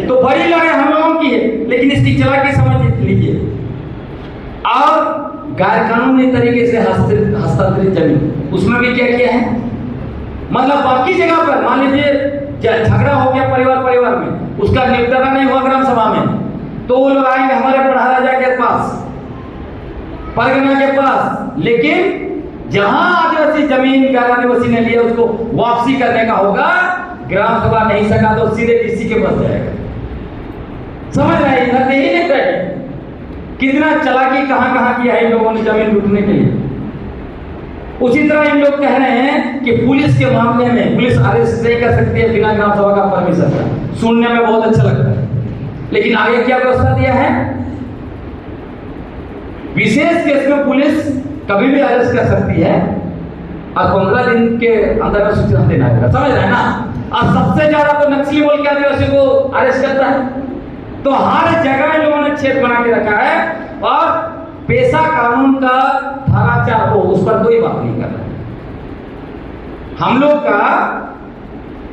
तो बड़ी लड़ाई हम लोगों की है, लेकिन इसकी चालाकी समझ लीजिए। और गैर कानूनी तरीके से हस्तांतरित जमीन, उसमें भी क्या किया है, मतलब बाकी जगह पर मान लीजिए झगड़ा हो गया परिवार में, उसका निपटारा नहीं हुआ ग्राम सभा में, तो वो लोग आएंगे हमारे प्रधान राजा के पास, परगना के पास, लेकिन जहां आदिवासी जमीन गैर आदिवासी ने लिया उसको वापसी करने का होगा, ग्राम सभा नहीं सका तो सीधे किसी के पास जाएगा। समझ रहे हैं, इधर नहीं लिख रहे कितना चालाकी कहां किया है इन लोगों ने जमीन लूटने के लिए। उसी तरह इन लोग कह रहे हैं कि पुलिस के मामले में पुलिस अरेस्ट नहीं कर सकती है बिना ग्राम सभा का परमिशन का। सुनने में बहुत अच्छा लगता है, लेकिन आगे क्या व्यवस्था दिया है, विशेष केस में पुलिस कभी भी अरेस्ट कर सकती है और 15 दिन के अंदर में सूचना देना होगा। समझ रहे हैं ना। और सबसे ज्यादा तो नक्सली बोल के आदिवासी को अरेस्ट करता है। तो हर जगह इन लोगों ने छेद बना के रखा है और पेशा कानून का धारा 4 हो, उस पर कोई बात नहीं कर रहा है। हम लोग का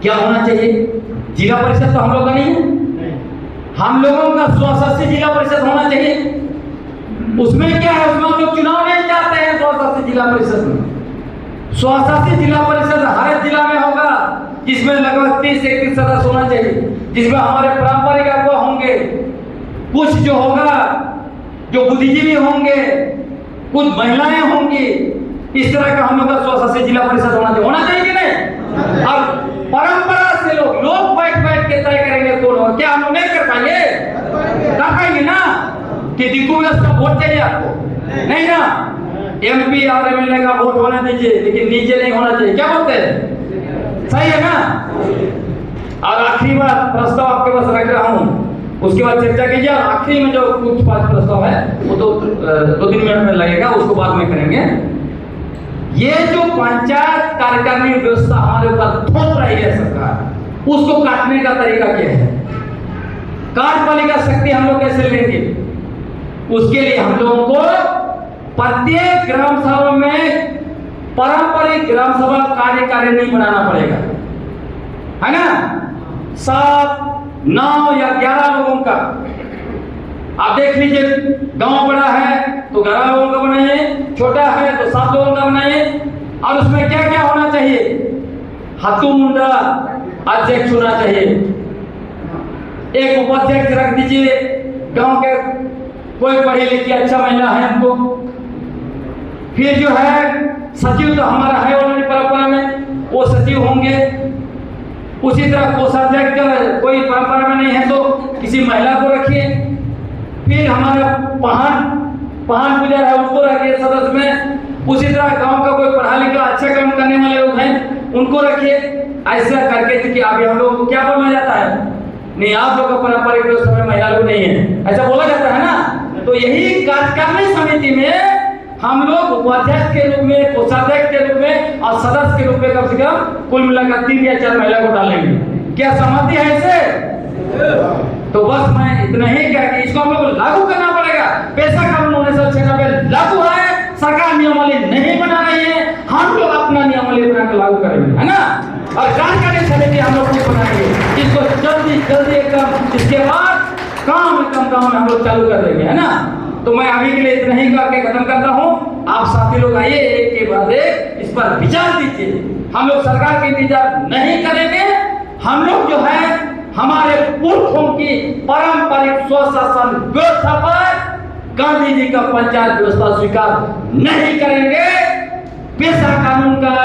क्या होना चाहिए, जिला परिषद तो हम लोग का नहीं है, हम लोगों का स्वशासी जिला परिषद होना चाहिए। उसमें क्या है, उसमें हम लोग चुनाव नहीं चाहते हैं। स्वशासी जिला परिषद में स्वशासी जिला परिषद हर जिला में होगा, जिसमें लगभग 30-31 सदस्य होना चाहिए, जिसमें हमारे पारंपरिक अगुवा होंगे, कुछ जो होगा जो बुद्धिजीवी होंगे, कुछ महिलाएं होंगी। इस तरह का हम लोग का स्वशासी जिला परिषद होना चाहिए कि नहीं। अब परंपरा से लोग बैठ के तय करेंगे कौन होगा। क्या हम लोग नहीं कर पाएंगे ना कि दिक्कू व्यवस्था वोट चाहिए आपको, नहीं ना। एमपी और एमएलए का वोट होना दीजिए, लेकिन नीचे नहीं होना चाहिए। क्या बोलते हैं, सही है ना। और आखिरी बात प्रस्ताव आपके पास रख रहा हूं, उसके बाद चर्चा कीजिए। और आखिरी में जो कुछ 5 प्रस्ताव है वो तो 2-3 मिनट में लगेगा, उसको बाद में करेंगे। ये जो पंचायत कार्यकारिणी व्यवस्था हमारे ऊपर थोप रही है सरकार, उसको काटने का तरीका क्या है, कार्यपालिका शक्ति हम लोग कैसे लेंगे, उसके लिए हम लोगों को प्रत्येक ग्राम सभा में पारंपरिक ग्राम सभा कार्यकारिणी बनाना पड़ेगा, है ना। 7, 9 या 11 लोगों का। आप देख लीजिए, गांव बड़ा है तो 11 लोगों का बनाइए, छोटा है तो 7 लोगों का बनाइए। और उसमें क्या क्या होना चाहिए, हाथू मुंडा अध्यक्ष होना चाहिए, एक उपाध्यक्ष रख दीजिए, गांव के कोई पढ़ी लिखी अच्छा महिला है हमको। फिर जो है सचिव तो हमारा है ऑलरेडी परंपरा में, वो सचिव होंगे। उसी तरह कोषाध्यक्ष कोई परंपरा में नहीं है तो किसी महिला को रखिए। फिर हमारा पहाड़ पुजार है, उसको रखिए सदस्य में। उसी तरह गांव का कोई पढ़ा लिखा अच्छा काम करने वाले लोग हैं, उनको रखिए। ऐसा करके कि अभी हम लोगों को क्या बोला जाता है, नहीं आप लोग का पारंपरिक व्यवस्था में महिला लोग नहीं है, ऐसा बोला जाता है ना। तो यही कार्यकारिणी समिति में हम लोग उपाध्यक्ष के रूप में, कोषाध्यक्ष के रूप में और सदस्य के रूप में कम से कम कुल मिलाकर 3 या 4 महिला को डालेंगे। क्या सहमति है इससे? तो बस मैं इतना ही कह के इसको हम लोग को लागू करना पड़ेगा। पेशा कानून 1996 लागू है, सरकार नियमावली नहीं बना रही है, हम लोग अपना नियमावली बनाकर लागू करेंगे, है ना। और कार्यकारिणी समिति हम लोग खुद बनाएंगे, इसको जल्दी एकदम, इसके बाद काम में हम लोग चालू कर देंगे, है ना। तो मैं अभी के लिए इतना ही करके खत्म करता हूँ। आप साथी लोग आइए, एक के बाद एक इस पर विचार दीजिए। हम लोग सरकार के इंतजार नहीं करेंगे। हम लोग जो है हमारे पुरखों की पारंपरिक स्वशासन व्यवस्था पर गांधी जी का पंचायत व्यवस्था स्वीकार नहीं करेंगे। पेशा कानून का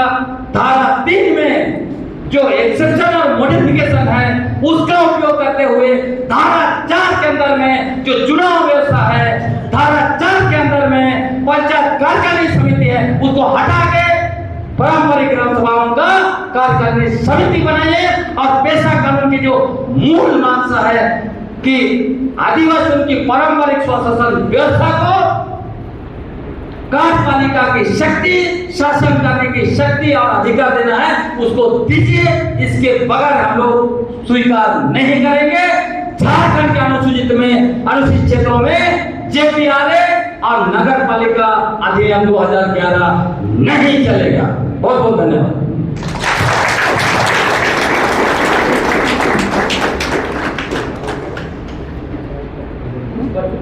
धारा 3 में जो एक्सेप्शन और मॉडिफिकेशन है उसका उपयोग करते हुए धारा 4 के अंदर में जो चुनाव व्यवस्था है, धारा 4 के अंदर में पंचायत कार्यकारिणी समिति है, उसको हटा के पारंपरिक ग्राम सभाओं का कार्यकारिणी समिति बनाइए। और पेशा कानून की जो मूल मंशा है कि आदिवासियों की पारंपरिक स्वशासन व्यवस्था को कार्यपालिका की शक्ति, शासन करने की शक्ति और अधिकार देना है, उसको दीजिए। इसके बगैर हम लोग स्वीकार नहीं करेंगे। झारखंड के अनुसूचित क्षेत्रों में जेपीआरए और नगर पालिका अधिनियम 2011 नहीं चलेगा। बहुत बहुत धन्यवाद।